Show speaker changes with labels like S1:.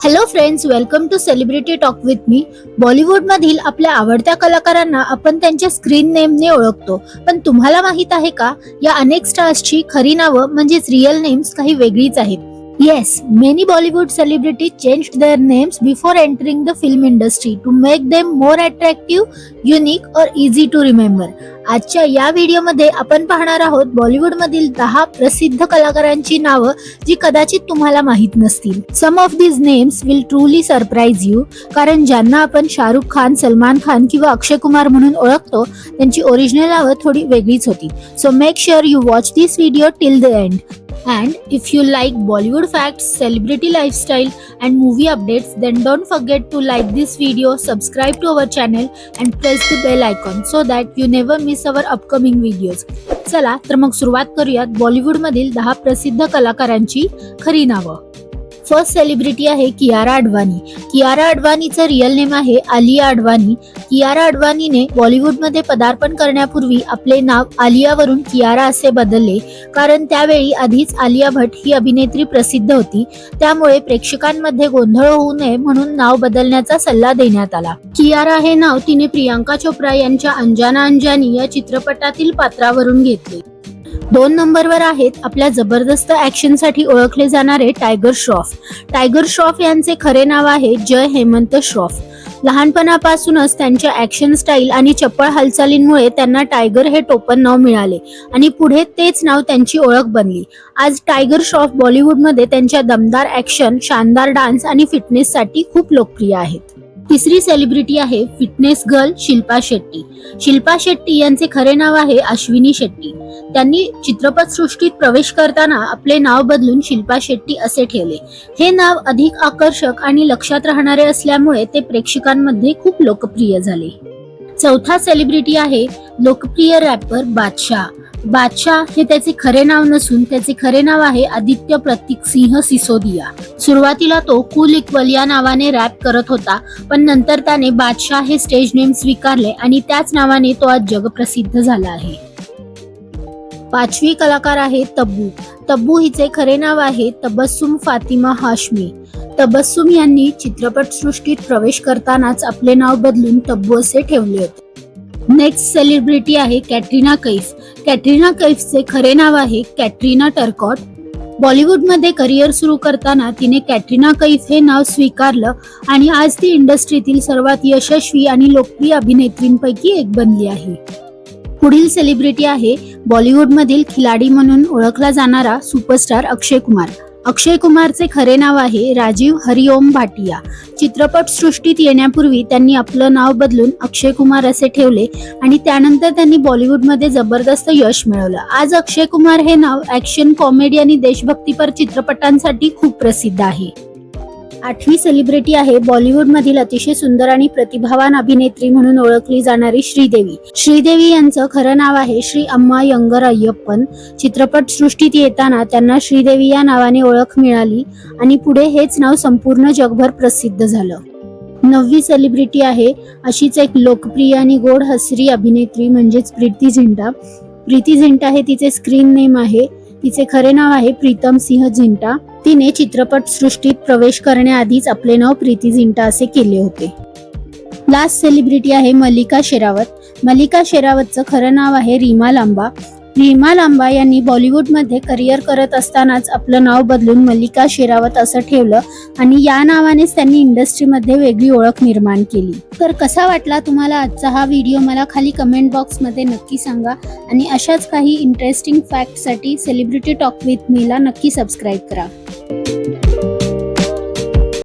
S1: Hello friends, welcome to celebrity talk with me. बॉलिवूडमधील आपल्या आवडत्या कलाकारांना आपण त्यांच्या स्क्रीन नेमने ओळखतो, पण तुम्हाला माहित आहे का, या अनेक स्टार्सची खरी नावं म्हणजेच रिअल नेम्स काही वेगळीच आहेत. Yes, many Bollywood celebrities changed their names before entering the film industry to make them more attractive, unique or easy to remember. आजच्या या व्हिडिओमध्ये आपण पाहणार आहोत बॉलिवूडमधील 10 प्रसिद्ध कलाकारांची नावं जी कदाचित तुम्हाला माहित नसतील. सम of these names will truly surprise you, कारण ज्यांना आपण शाहरुख खान, सलमान खान किंवा अक्षय कुमार म्हणून ओळखतो त्यांची ओरिजिनल नावं थोडी वेगळीच होती. So make sure you watch this video till the end. And if you like Bollywood facts, celebrity lifestyle and movie updates, then don't forget to like this video, subscribe to our channel and press the bell icon so that you never miss our upcoming videos. चला तर मग सुरुवात करूयात बॉलिवूड मधील 10 प्रसिद्ध कलाकारांची खरी नावं. फर्स्ट सेलिब्रिटी आहे कियारा अडवाणी. कियारा अडवाणीचं रिअल नेम आहे आलिया अडवाणी. कियारा अडवाणीने बॉलिवूडमध्ये पदार्पण करण्यापूर्वी आपले नाव आलियावरून कियारा असे बदलले, कारण त्यावेळी आधीच आलिया भट्ट ही अभिनेत्री प्रसिद्ध होती. त्यामुळे प्रेक्षकांमध्ये गोंधळ होऊ नये म्हणून नाव बदलण्याचा सल्ला देण्यात आला. कियारा हे नाव तिने प्रियांका चोप्रा यांच्या अंजाना अंजानी या चित्रपटातील पात्रावरून घेतले. 2 नंबरवर आहेत आपल्या जबरदस्त ऍक्शनसाठी ओळखले जाणारे टायगर श्रॉफ. टायगर श्रॉफ यांचे खरे नाव आहे जय हेमंत श्रॉफ. लहानपणापासूनच त्यांच्या ऍक्शन स्टाईल आणि चपळ हालचालींमुळे त्यांना टायगर हे टोपण नाव मिळाले आणि पुढे तेच नाव त्यांची ओळख बनली. आज टायगर श्रॉफ बॉलिवूडमध्ये त्यांच्या दमदार ऍक्शन, शानदार डान्स आणि फिटनेससाठी खूप लोकप्रिय आहेत. तिसरी सेलिब्रिटी आहे फिटनेस गर्ल शिल्पा शेट्टी. शिल्पा शेट्टी यांचे खरे नाव आहे अश्विनी शेट्टी. त्यांनी चित्रपटसृष्टीत प्रवेश करताना आपले नाव बदलून शिल्पा शेट्टी असे ठेवले. हे नाव अधिक आकर्षक आणि लक्षात राहणारे असल्यामुळे ते प्रेक्षकांमध्ये खूप लोकप्रिय झाले. चौथा सेलिब्रिटी आहे लोकप्रिय रॅपर बादशाह. बादशाह हे त्याचे खरे नाव नसून त्याचे खरे नाव आहे आदित्य प्रतीक सिंह सिसोदिया. सुरुवातीला तो कूल इक्वल या नावाने रॅप करत होता, पण नंतर त्याने बादशाह हे स्टेज नेम स्वीकारले आणि त्याच नावाने तो आज जगप्रसिद्ध झाला आहे. पाचवी कलाकार आहे तब्बू. तब्बू हिचे खरे नाव आहे तबस्सुम फातिमा हाशमी. तबस्सुम यांनी चित्रपटसृष्टीत प्रवेश करतानाच आपले नाव बदलून तब्बू असे ठेवले होते. नेक्स्ट सेलिब्रिटी आहे कॅटरीना कैफ. कॅटरीना कैफचे खरे नाव आहे कॅटरीना टरकॉट. बॉलिवूडमध्ये करिअर सुरू करताना तिने कॅटरीना कैफ हे नाव स्वीकारलं आणि आज ती इंडस्ट्रीतील सर्वात यशस्वी आणि लोकप्रिय अभिनेत्रींपैकी एक बनली आहे. पुढील सेलिब्रिटी आहे बॉलिवूडमधील खिलाडी म्हणून ओळखला जाणारा सुपरस्टार अक्षय कुमार. अक्षय कुमारचे खरे नाव आहे राजीव हरिओम भाटिया. चित्रपट सृष्टीत येण्यापूर्वी त्यांनी आपलं नाव बदलून अक्षय कुमार असे ठेवले आणि त्यानंतर त्यांनी बॉलिवूडमध्ये जबरदस्त यश मिळवलं. आज अक्षय कुमार हे नाव ऍक्शन, कॉमेडी आणि देशभक्तीपर चित्रपटांसाठी खूप प्रसिद्ध आहे. आठवी सेलिब्रिटी आहे बॉलिवूडमधील अतिशय सुंदर आणि प्रतिभावान अभिनेत्री म्हणून ओळखली जाणारी श्रीदेवी. श्रीदेवी यांचं खरं नाव आहे श्री अम्मा यंगर अय्यप्पन. चित्रपट सृष्टीत येताना त्यांना श्रीदेवी या नावाने ओळख मिळाली आणि पुढे हेच नाव संपूर्ण जगभर प्रसिद्ध झालं. 9वी सेलिब्रिटी आहे अशीच एक लोकप्रिय आणि गोड हसरी अभिनेत्री म्हणजेच प्रीती झिंटा. प्रीती झिंटा हे तिचे स्क्रीन नेम आहे. तिचे खरे नाव आहे प्रीतम सिंह झिंटा. तिने चित्रपट सृष्टीत प्रवेश करण्याआधीच आपले नाव प्रीती झिंटा असे केले होते. लास्ट सेलिब्रिटी आहे मल्लिका शेरावत. मल्लिका शेरावतचं खरं नाव आहे रीमा लांबा. रीमा लांबा यांनी बॉलिवूडमध्ये करिअर करत असतानाच आपलं नाव बदलून मल्लिका शेरावत असं ठेवलं आणि या नावानेच त्यांनी इंडस्ट्रीमध्ये वेगळी ओळख निर्माण केली. तर कसा वाटला तुम्हाला आजचा हा व्हिडिओ मला खाली कमेंट बॉक्समध्ये नक्की सांगा आणि अशाच काही इंटरेस्टिंग फॅक्टसाठी सेलिब्रिटी टॉक विथ मीला नक्की सबस्क्राईब करा.